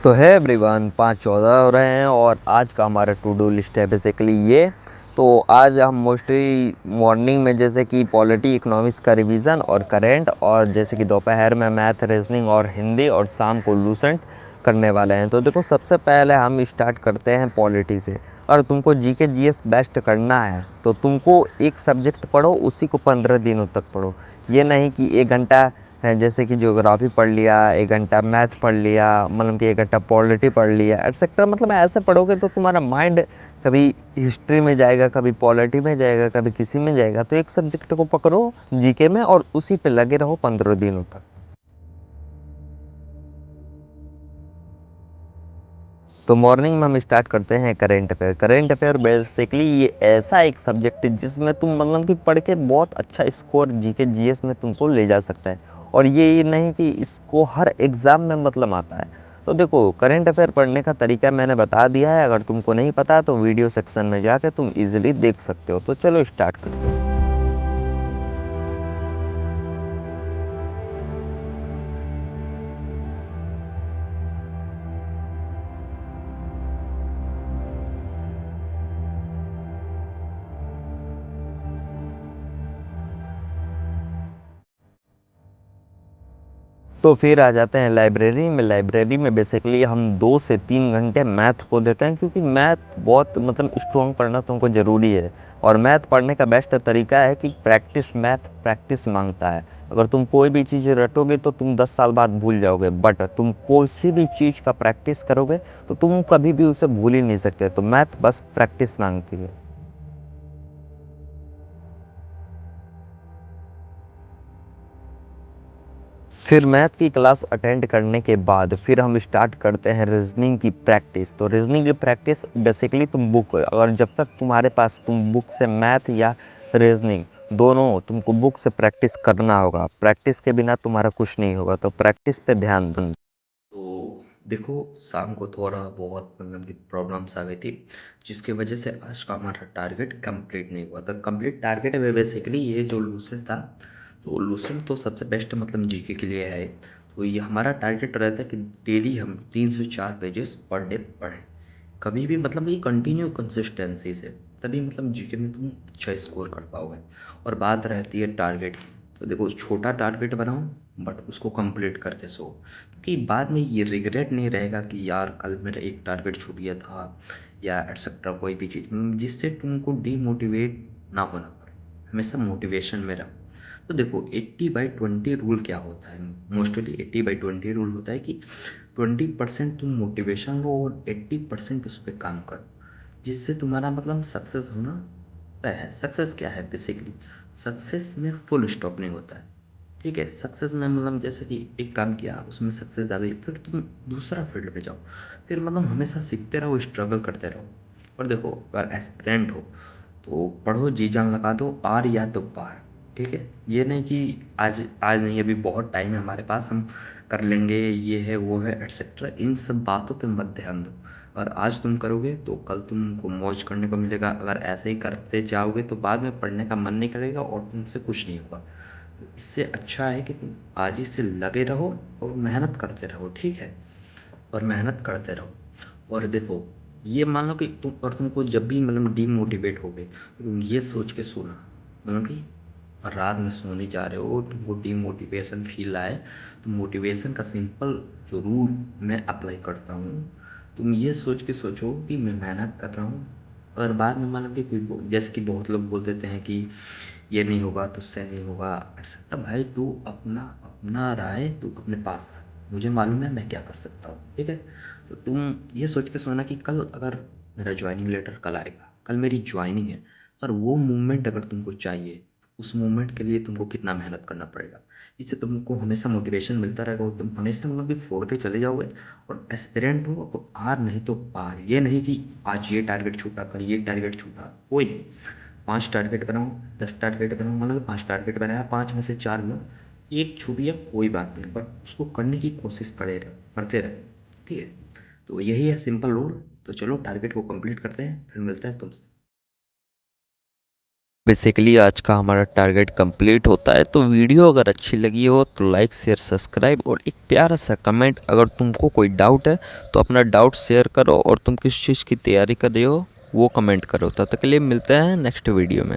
तो है एवरीवन 5:14 हो रहे हैं और आज का हमारा टू डू लिस्ट है बेसिकली ये। तो आज हम मोस्टली मॉर्निंग में जैसे कि पॉलिटी इकोनॉमिक्स का रिवीजन और करेंट, और जैसे कि दोपहर में मैथ रीजनिंग और हिंदी, और शाम को लूसेंट करने वाले हैं। तो देखो, सबसे पहले हम स्टार्ट करते हैं पॉलिटी से। और तुमको जीके जीएस बेस्ट करना है तो तुमको एक सब्जेक्ट पढ़ो, उसी को 15 दिनों तक पढ़ो। ये नहीं कि 1 घंटा जैसे कि ज्योग्राफी पढ़ लिया, 1 घंटा मैथ पढ़ लिया, मतलब कि 1 घंटा पॉलिटी पढ़ लिया एटसेट्रा। मतलब ऐसे पढ़ोगे तो तुम्हारा माइंड कभी हिस्ट्री में जाएगा, कभी पॉलिटी में जाएगा, कभी किसी में जाएगा। तो एक सब्जेक्ट को पकड़ो जीके में और उसी पे लगे रहो 15 दिनों तक। तो मॉर्निंग में हम स्टार्ट करते हैं current affair. Current affair basically ये ऐसा एक सब्जेक्ट है जिसमें तुम मतलब कि पढ़ के बहुत अच्छा स्कोर जीके जीएस में तुमको ले जा सकता है। और ये नहीं कि इसको हर एग्ज़ाम में मतलब आता है। तो देखो, करेंट अफेयर पढ़ने का तरीका मैंने बता दिया है। अगर तुमको नहीं पता तो वीडियो सेक्शन में जाके तुम इजीली देख सकते हो। तो चलो स्टार्ट करते हैं। तो फिर आ जाते हैं लाइब्रेरी में। लाइब्रेरी में बेसिकली हम 2 से 3 घंटे मैथ को देते हैं, क्योंकि मैथ बहुत मतलब स्ट्रॉन्ग पढ़ना तुमको ज़रूरी है। और मैथ पढ़ने का बेस्ट तरीका है कि प्रैक्टिस, मैथ प्रैक्टिस मांगता है। अगर तुम कोई भी चीज़ रटोगे तो तुम 10 साल बाद भूल जाओगे, बट तुम किसी भी चीज़ का प्रैक्टिस करोगे तो तुम कभी भी उसे भूल ही नहीं सकते। तो मैथ बस प्रैक्टिस मांगती है। फिर मैथ की क्लास अटेंड करने के बाद फिर हम स्टार्ट करते हैं रीजनिंग की प्रैक्टिस। तो रीजनिंग की प्रैक्टिस बेसिकली तुम बुक, अगर जब तक तुम्हारे पास तुम बुक से मैथ या रीजनिंग दोनों तुमको बुक से प्रैक्टिस करना होगा। प्रैक्टिस के बिना तुम्हारा कुछ नहीं होगा। तो प्रैक्टिस पे ध्यान दो। तो देखो, शाम को थोड़ा बहुत मतलब कि प्रॉब्लम्स आ गई थी, जिसकी वजह से आज का हमारा टारगेट कंप्लीट नहीं हुआ था। कंप्लीट टारगेट में बेसिकली ये जो लूसेंट था, तो लूसेंट तो सबसे बेस्ट मतलब जीके के लिए है। तो ये हमारा टारगेट रहता है कि डेली हम 3 से 4 पेजेस पर डे पढ़ें। कभी भी मतलब ये कंटिन्यू कंसिस्टेंसी से, तभी मतलब जीके में तुम अच्छा स्कोर कर पाओगे। और बात रहती है टारगेट की, तो देखो, छोटा टारगेट बनाओ बट उसको कंप्लीट करके सो, क्योंकि बाद में ये रिग्रेट नहीं रहेगा कि यार कल मेरा एक टारगेट छूट गया था या एटसेट्रा कोई भी चीज़, जिससे तुमको डीमोटिवेट ना होना पड़े। हमेशा मोटिवेशन में रहो। तो देखो, 80/20 रूल क्या होता है? मोस्टली 80/20 रूल होता है कि 20% तुम मोटिवेशन लो और 80% उस पर काम करो, जिससे तुम्हारा मतलब सक्सेस होना तय है। सक्सेस क्या है? बेसिकली सक्सेस में फुल स्टॉप नहीं होता है। ठीक है, सक्सेस में मतलब जैसे कि एक काम किया, उसमें सक्सेस आ गई, फिर तुम दूसरा फील्ड पे जाओ। फिर मतलब हमेशा सीखते रहो, स्ट्रगल करते रहो। और देखो, अगर एस्पिरेंट हो तो पढ़ो, जी जान लगा दो, आर या तो पार। ठीक है, ये नहीं कि आज आज नहीं, अभी बहुत टाइम है हमारे पास, हम कर लेंगे, ये है वो है एटसेट्रा। इन सब बातों पे मत ध्यान दो। और आज तुम करोगे तो कल तुमको मौज करने को मिलेगा। अगर ऐसे ही करते जाओगे तो बाद में पढ़ने का मन नहीं करेगा और तुमसे कुछ नहीं होगा। तो इससे अच्छा है कि तुम आज ही से लगे रहो और मेहनत करते रहो। ठीक है, और मेहनत करते रहो। और देखो, ये मान लो कि तुमको जब भी मतलब डीमोटिवेट हो गए तो तुम ये सोच के सोना, मतलब कि रात में सोने जा रहे हो, तुमको डीमोटिवेशन फील आए, तो मोटिवेशन का सिंपल जो रूल मैं अप्लाई करता हूँ, तुम ये सोच के सोचो कि मैं मेहनत कर रहा हूँ। और बाद में मतलब कि जैसे कि बहुत लोग बोल देते हैं कि ये नहीं होगा, तुझसे नहीं होगा एक्सेट्रा। भाई तू अपना अपना राय तू अपने पास रख, मुझे मालूम है मैं क्या कर सकता हूँ। ठीक है, तो तुम ये सोच के सोना कि कल अगर मेरा ज्वाइनिंग लेटर कल आएगा, कल मेरी ज्वाइनिंग है, और वो मूवमेंट अगर तुमको चाहिए, उस मूवमेंट के लिए तुमको कितना मेहनत करना पड़ेगा। इससे तुमको हमेशा मोटिवेशन मिलता रहेगा और तुम हमेशा मतलब कि फोड़ते चले जाओगे। और एस्पिरेंट हो तो हार नहीं तो पार। ये नहीं कि आज ये टारगेट छूटा, कल ये टारगेट छूटा, कोई नहीं। 5 टारगेट बनाओ, 10 टारगेट बनाओ, मतलब 5 टारगेट बनाया, 5 में से 4 में एक छूट गया, कोई बात नहीं, बट उसको करने की कोशिश करते रहे। ठीक है, तो यही है सिंपल रूल। तो चलो टारगेट को कंप्लीट करते हैं, फिर मिलते हैं तुमसे। बेसिकली आज का हमारा टारगेट कंप्लीट होता है। तो वीडियो अगर अच्छी लगी हो तो लाइक शेयर सब्सक्राइब और एक प्यारा सा कमेंट। अगर तुमको कोई डाउट है तो अपना डाउट शेयर करो और तुम किस चीज़ की तैयारी कर रहे हो वो कमेंट करो। तब तक के लिए मिलते हैं नेक्स्ट वीडियो में।